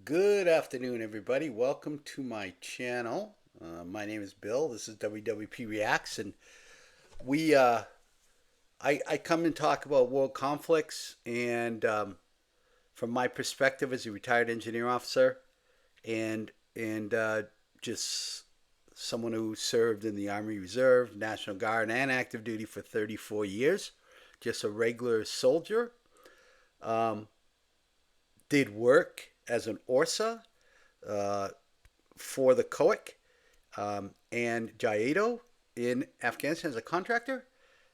Good afternoon, everybody. Welcome to my channel. My name is Bill. This is WWP Reacts, and we I come and talk about world conflicts and from my perspective as a retired engineer officer and just someone who served in the Army Reserve, National Guard, and active duty for 34 years. Just a regular soldier. Um, did work as an ORSA uh, for the COIC and JIATO in Afghanistan as a contractor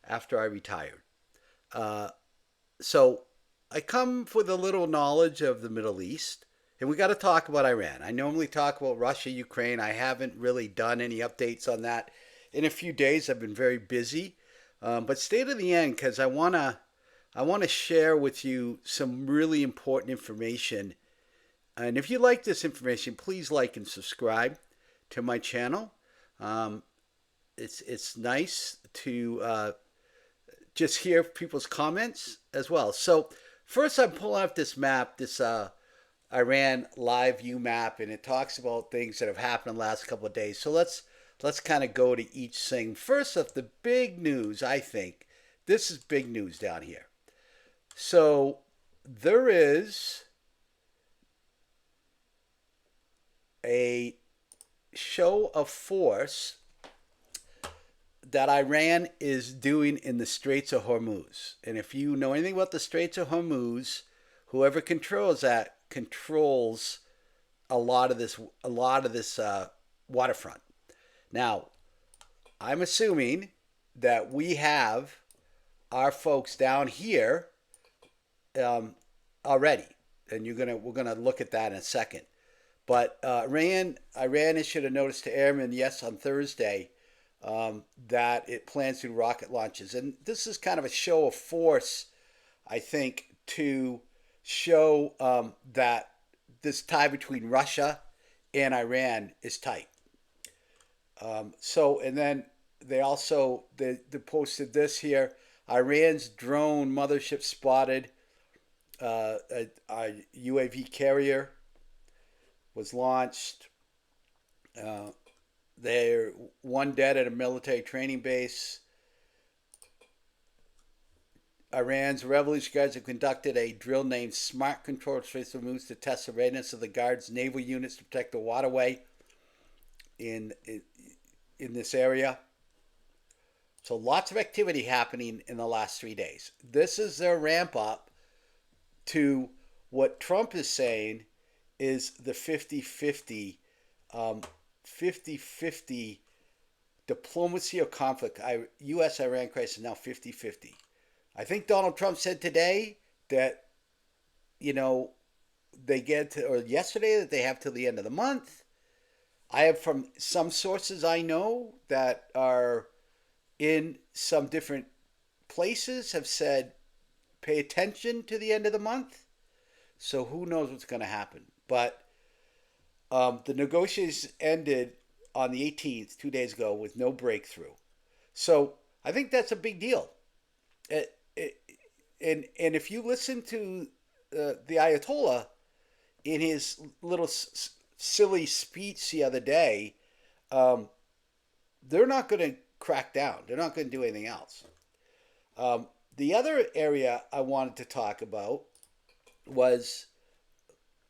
after I retired. Uh, so I come with a little knowledge of the Middle East, and we got to talk about Iran. I normally talk about Russia, Ukraine. I haven't really done any updates on that in a few days. I've been very busy, but stay to the end because I want to share with you some really important information. And if you like this information, please like and subscribe to my channel. Um, it's nice to just hear people's comments as well. So first, I'm pulling up this map, this Iran live view map, and it talks about things that have happened in the last couple of days. So let's kind of go to each thing. First off, the big news. I think this is big news down here. So there is a show of force that Iran is doing in the Straits of Hormuz. And if you know anything about the Straits of Hormuz, whoever controls that controls a lot of this waterfront. Now, I'm assuming that we have our folks down here already, and we're gonna look at that in a second. But Iran issued a notice to airmen, yes, on Thursday, that it plans to do rocket launches, and this is kind of a show of force, I think, to show that this tie between Russia and Iran is tight. And then they posted this here: Iran's drone mothership spotted. A UAV carrier was launched. There, one dead at a military training base. Iran's Revolutionary Guards have conducted a drill named Smart Control Trace of Moves to test the readiness of the Guards' naval units to protect the waterway in this area. So lots of activity happening in the last 3 days. This is their ramp up to what Trump is saying is the 50-50 diplomacy or conflict. U.S.-Iran crisis is now 50-50. I think Donald Trump said today that, they get to, or yesterday, that they have till the end of the month. I have from some sources I know that are in some different places have said pay attention to the end of the month. So who knows what's going to happen. But the negotiations ended on the 18th, 2 days ago, with no breakthrough. So I think that's a big deal. And if you listen to the Ayatollah in his little silly speech the other day, they're not going to crack down. They're not going to do anything else. The other area I wanted to talk about was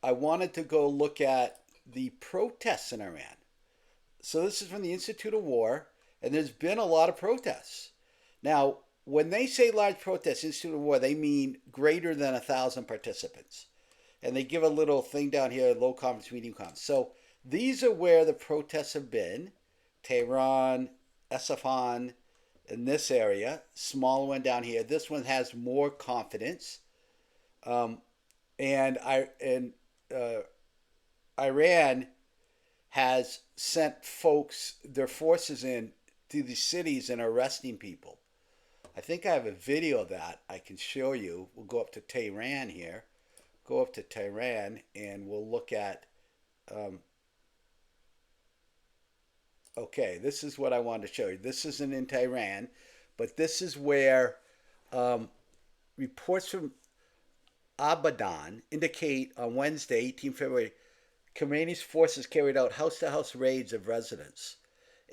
I wanted to go look at the protests in Iran. So this is from the Institute of War, and there's been a lot of protests. Now, when they say large protests, Institute of War, they mean greater than 1,000 participants. And they give a little thing down here, low confidence, medium confidence. So these are where the protests have been: Tehran, Esfahan, in this area, smaller one down here. This one has more confidence, and Iran has sent their forces in to the cities and arresting people. I think I have a video of that I can show you. We'll go up to Tehran here. Go up to Tehran and we'll look at. Okay, this is what I wanted to show you. This isn't in Tehran, but this is where reports from Abadan indicate on Wednesday, 18 February, Khomeini's forces carried out house-to-house raids of residents.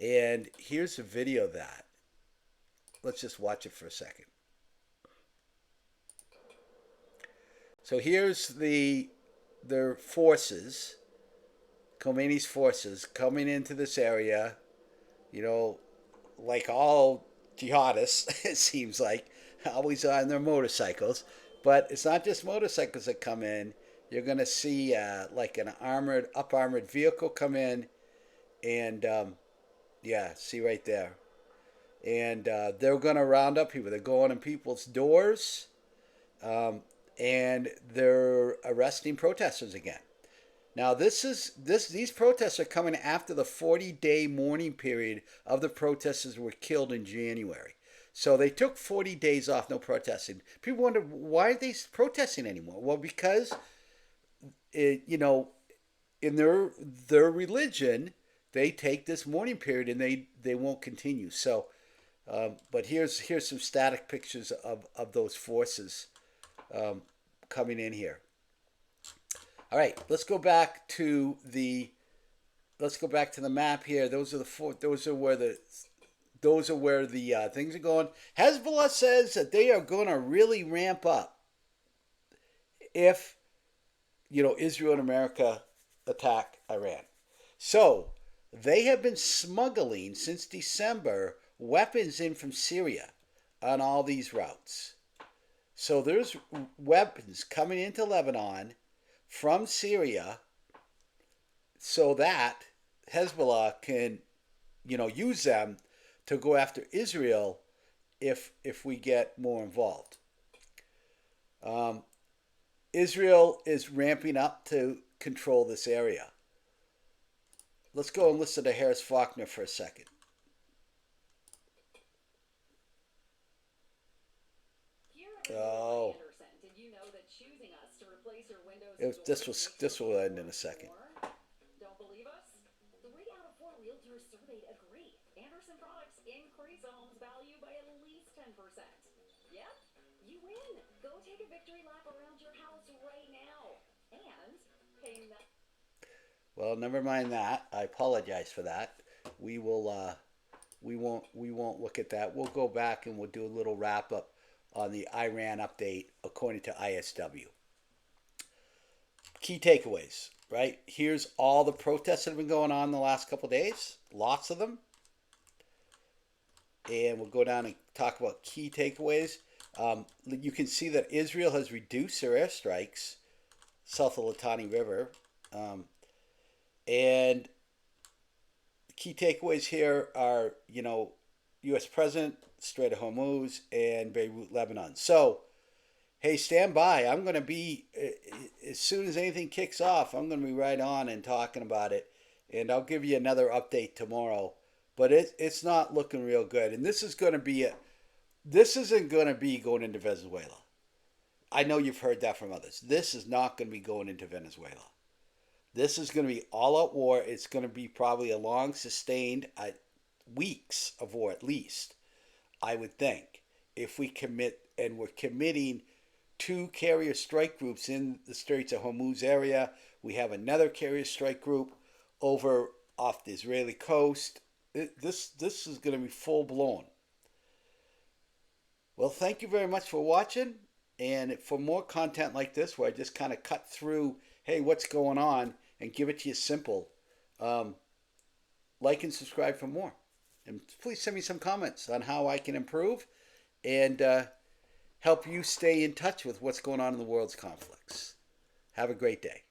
And here's a video of that. Let's just watch it for a second. So here's their forces, Khomeini's forces, coming into this area, you know, like all jihadists, it seems like, always on their motorcycles. But it's not just motorcycles that come in. You're going to see like an up armored vehicle come in, and yeah, see right there. And they're going to round up people. They're going in people's doors, um, and they're arresting protesters again. Now these protests are coming after the 40-day mourning period of the protesters who were killed in January. So they took 40 days off, no protesting. People wonder, why are they protesting anymore? Well, because you know, in their religion, they take this mourning period and they won't continue. So, but here's some static pictures of those forces coming in here. All right, let's go back to the map here. Those are the four. Those are where the things are going. Hezbollah says that they are going to really ramp up if Israel and America attack Iran. So they have been smuggling since December weapons in from Syria on all these routes. So there's weapons coming into Lebanon from Syria so that Hezbollah can, use them to go after Israel if we get more involved. Israel is ramping up to control this area. Let's go and listen to Harris Faulkner for a second. Oh, this will end in a second. Don't believe us? 3 out of 4 realtors surveyed agree. Anderson products increase a home's value by at least 10%. Yep, you win. Go take a victory lap around your house right now. And paying that. Well, never mind that. I apologize for that. We will. We won't look at that. We'll go back and we'll do a little wrap up on the Iran update according to ISW. Key takeaways, right? Here's all the protests that have been going on the last couple of days. Lots of them. And we'll go down and talk about key takeaways. You can see that Israel has reduced their airstrikes south of Litani River. And key takeaways here are, U.S. President, Strait of Hormuz, and Beirut, Lebanon. So, hey, stand by. I'm going to be, as soon as anything kicks off, I'm going to be right on and talking about it. And I'll give you another update tomorrow. But it's not looking real good. And this isn't going to be going into Venezuela. I know you've heard that from others. This is not going to be going into Venezuela. This is going to be all-out war. It's going to be probably a long, sustained weeks of war at least, I would think, if we commit, and we're committing 2 carrier strike groups in the Straits of Hormuz area. We have another carrier strike group over off the Israeli coast. This is going to be full-blown. Well, thank you very much for watching. And for more content like this, where I just kind of cut through, hey, what's going on, and give it to you simple, like and subscribe for more. And please send me some comments on how I can improve and help you stay in touch with what's going on in the world's conflicts. Have a great day.